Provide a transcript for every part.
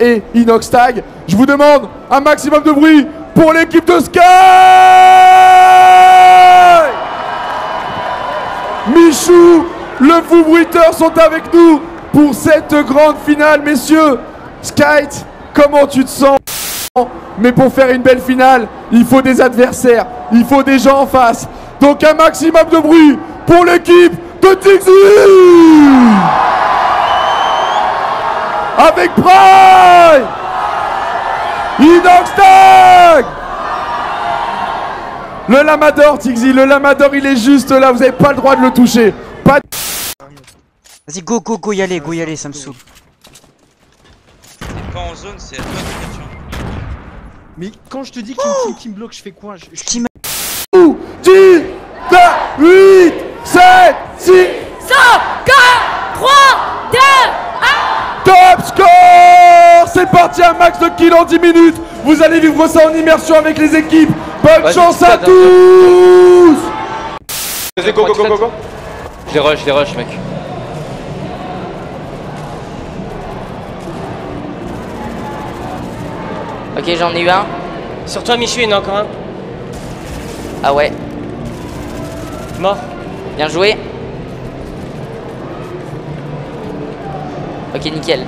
et Inoxtag. Je vous demande un maximum de bruit pour l'équipe de Sky. Michou, le fou bruiteur sont avec nous pour cette grande finale, messieurs. Skyt, comment tu te sens? Mais pour faire une belle finale, il faut des adversaires, il faut des gens en face. Donc un maximum de bruit pour l'équipe de TixZ avec Prime, Inoxtag, le Lamador. TixZ, le Lamador, il est juste là, vous n'avez pas le droit de le toucher. Pas de... Vas-y, go, y aller, ça me saoule. T'es pas en zone, c'est à toi de question. Mais quand je te dis qu'il me bloque, je fais quoi? Je... 10, 9, 8, 7, 6, 5, 4, 3, 2, 1. top score. C'est parti, un max de kills en 10 minutes. Vous allez vivre ça en immersion avec les équipes. Bonne chance à tous. Vas-y, go. Je les rush, mec. Ok, j'en ai eu un. Sur toi, Michou, il y en a encore un. Ah ouais. Mort. Bien joué. Ok, nickel.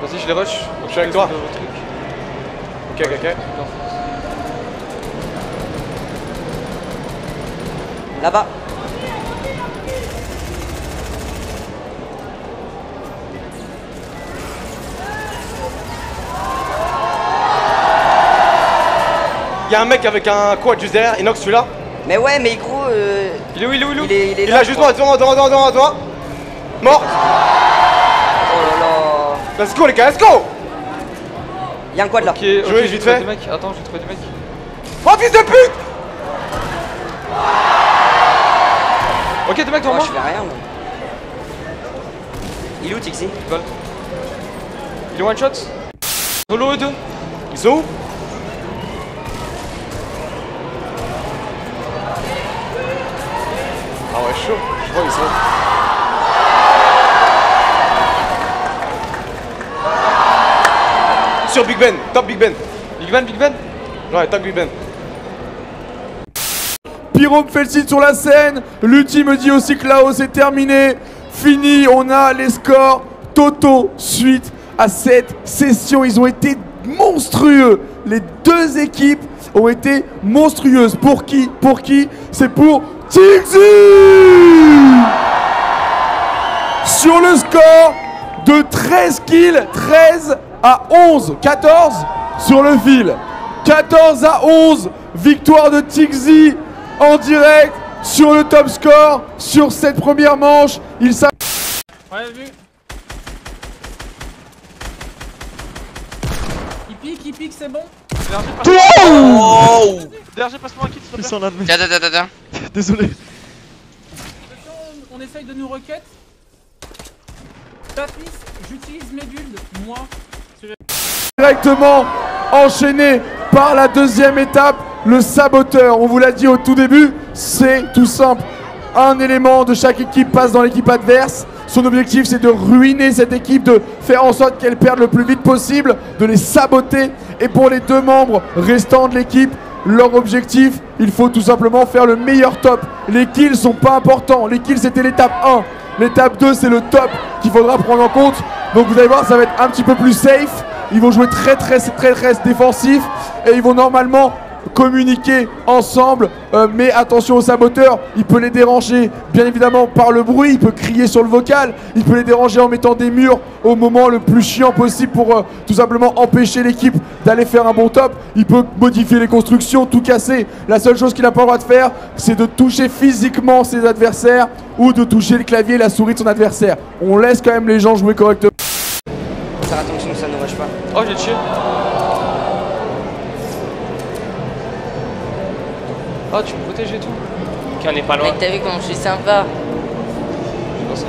Vas-y, je les rush. Je suis avec toi. Ok. Là-bas. Y'a un mec avec un quad juste derrière, Inox, celui-là. Mais ouais, mais gros. Il est où? Il est là, juste devant toi. Mort. Oh là là. Let's go, les gars, let's go. Y'a un quad là. Ok, jouez vite fait. Attends, j'ai trouvé du mec. Oh, fils de pute. Ok, deux mecs devant Oh, moi. je fais rien, moi. Il est où, TixZ? Il est one shot. Solo eux deux. Ils sont où? Ah ouais, chaud. Je vois, ils sont où? Sur Big Ben, top Big Ben. Big Ben. Ouais, top Big Ben. Pyro me fait le site sur la scène. Lutti me dit aussi que là-haut c'est terminé. Fini, on a les scores totaux suite à cette session. Ils ont été monstrueux. Les deux équipes ont été monstrueuses. Pour qui? C'est pour TixZ sur le score de 13 kills, 13 à 11, 14 sur le fil. 14 à 11, victoire de TixZ en direct sur le top score sur cette première manche. Il s'appelle... Ouais, vu. Il pique, c'est bon. DRG, passe-moi un kit, s'il te plaît. Tiens. Désolé. On essaye de nous requête. Tapis, j'utilise mes builds, moi. Directement enchaîné par la deuxième étape, le saboteur. On vous l'a dit au tout début, c'est tout simple. Un élément de chaque équipe passe dans l'équipe adverse. Son objectif, c'est de ruiner cette équipe, de faire en sorte qu'elle perde le plus vite possible, de les saboter. Et pour les deux membres restants de l'équipe, leur objectif, il faut tout simplement faire le meilleur top. Les kills sont pas importants. Les kills, c'était l'étape 1. L'étape 2, c'est le top qu'il faudra prendre en compte. Donc vous allez voir, ça va être un petit peu plus safe. Ils vont jouer très défensif. Et ils vont normalement communiquer ensemble, mais attention au saboteur, il peut les déranger bien évidemment par le bruit, il peut crier sur le vocal, il peut les déranger en mettant des murs au moment le plus chiant possible pour tout simplement empêcher l'équipe d'aller faire un bon top. Il peut modifier les constructions, tout casser. La seule chose qu'il n'a pas le droit de faire, c'est de toucher physiquement ses adversaires ou de toucher le clavier et la souris de son adversaire. On laisse quand même les gens jouer correctement. Faire attention que ça ne rush pas. Oh, j'ai tué. Oh, tu me protèges et tout. Ok, on est pas loin. Mec, t'as vu comment je suis sympa? C'est pour ça.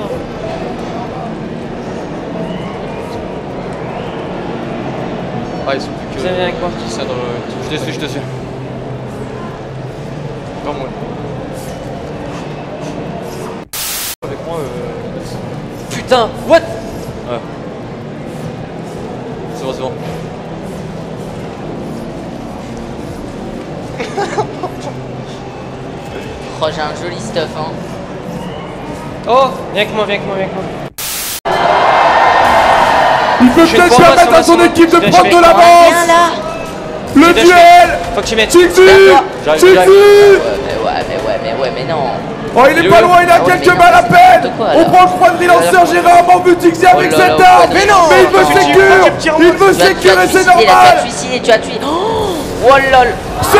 Ah, ils sont plus que. Vous allez avec moi. Ça dans le... Je te suis. Non, moi. Avec moi, Putain, what? Ouais. j'ai un joli stuff, hein. Oh, viens avec moi, viens avec moi, viens avec moi. Il peut peut-être permettre à son équipe de prendre de Viens l'avance. là. Le duel. Faut que tu mettes. Tixi. J'arrive. Mais non. Oh, il est pas loin, il a quelques balles à peine. Quoi, On là. prend le quadri lanceur, j'ai rarement vu Tixi avec là cette là, arme. mais non. Mais il veut sécure. Il veut sécure et c'est Tu as normal. suicidé, tu as tué. Oh lol. C'est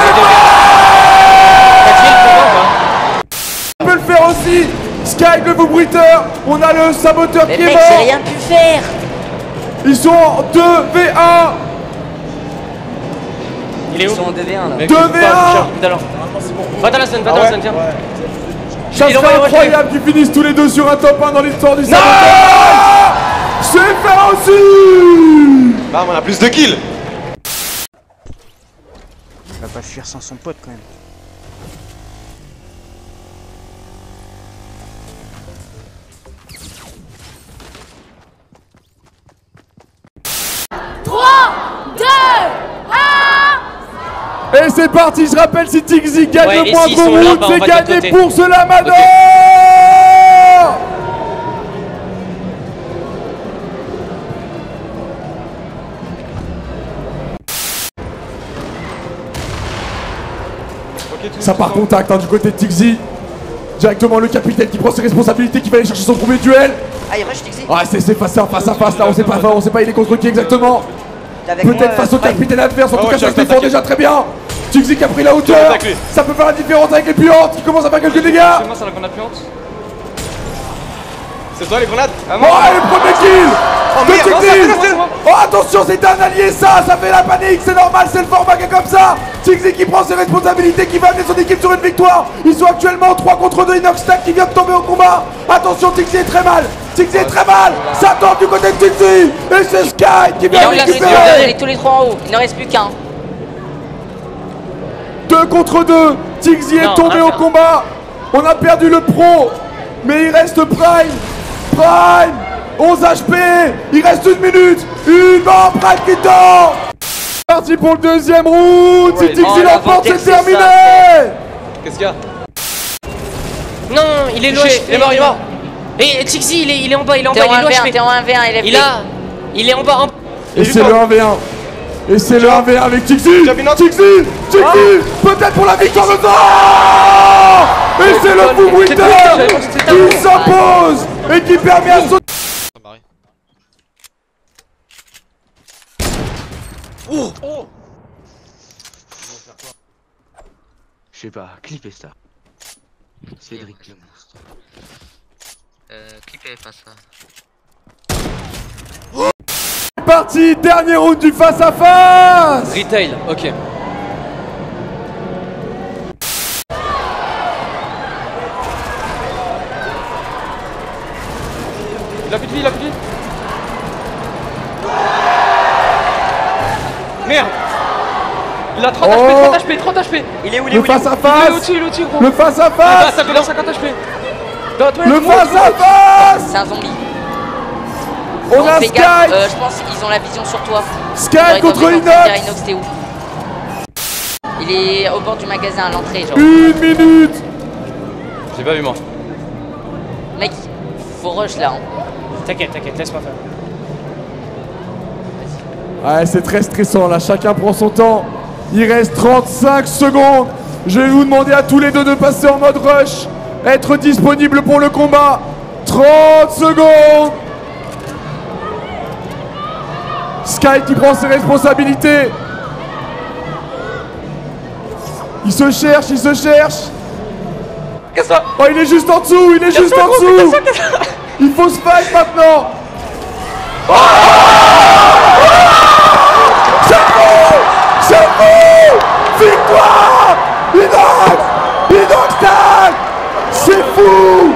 On peut le faire aussi. Sky, le bruiteur. On a le saboteur Mais qui est mec, j'ai mort. rien pu faire. Ils sont en 2v1. Il est Ils où? sont en 2v1 là. 2v1. Va dans la scène, viens. Ça Il serait envoie, incroyable qu'ils finissent tous les deux sur un top 1 dans l'histoire du saboteur. C'est fait aussi. Bam, on a plus de kills. Il va pas fuir sans son pote quand même. Et c'est parti, je rappelle, si Tixi gagne Ouais, le et moindre s'ils sont là, round, bah, on c'est va de gagné côté. pour ce Lamador. Ça part contact hein, du côté de Tixi. Directement le capitaine qui prend ses responsabilités, qui va aller chercher son premier duel. Ah, il rush Tixi. Ah, c'est face à face là, on sait pas il est contre qui exactement. Peut-être face au capitaine adverse, en tout cas ça se défend déjà très bien. Tixi qui a pris la hauteur, ça peut faire la différence avec les puantes qui commencent à faire quelques dégâts. C'est moi, c'est la grenade puante. C'est toi les grenades? Oh, le premier kill de Tixi. c'est Oh, attention, c'est un allié ça fait la panique, c'est normal, c'est le format qui est comme ça. Tixi qui prend ses responsabilités, qui va amener son équipe sur une victoire. Ils sont actuellement 3 contre 2, Inoxtag qui vient de tomber au combat. Attention, Tixi est très mal. Ça tombe du côté de Tixi. Et c'est Sky qui vient récupérer. Tous les 3 en haut, il n'en reste plus qu'un. 2 contre 2, Tixi est tombé au combat. On a perdu le pro, mais il reste Prime, 11 HP, il reste 1 minute, Prime qui tombe. Parti pour le deuxième round, si Tixi l'emporte, c'est terminé. Qu'est-ce qu'il y a? Non, il est loin. Il est mort. Et Tixi, il est en bas, il est en T'es bas, en il est loin. 1v1, t'es en 1v1, Il est en bas. Et c'est le 1v1. Et c'est le 1v1 avec Tixi. Tixi, peut-être pour la victoire de temps. Et c'est le fou bruiteur qui s'impose et qui permet à son... Je sais pas, clipper ça. Cédric le monstre. Clipper pas ça. Parti, dernier round du face à face. Retail, ok. Il a plus de vie, Merde. Il a 30 HP, 30 HP. Il est où, Le face à face. Il est au-dessus, gros. Le face à face. Ça fait 50 HP. Le face à face. C'est un zombie. On a fais Sky. gaffe, je pense qu'ils ont la vision sur toi. Sky contre Inox. Inox, t'es où? Il est au bord du magasin à l'entrée, genre. 1 minute. J'ai pas vu moi. Mec, faut rush là. Hein. T'inquiète, laisse-moi faire. Ouais, c'est très stressant là, chacun prend son temps. Il reste 35 secondes. Je vais vous demander à tous les deux de passer en mode rush. Être disponible pour le combat. 30 secondes. Sky qui prend ses responsabilités. Il se cherche. Qu'est-ce que ça? Oh, il est juste en dessous, Il faut se fight maintenant. C'est fou. Victoire. Inoxtag. C'est fou.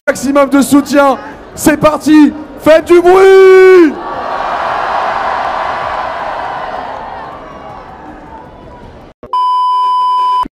Maximum de soutien, c'est parti, faites du bruit.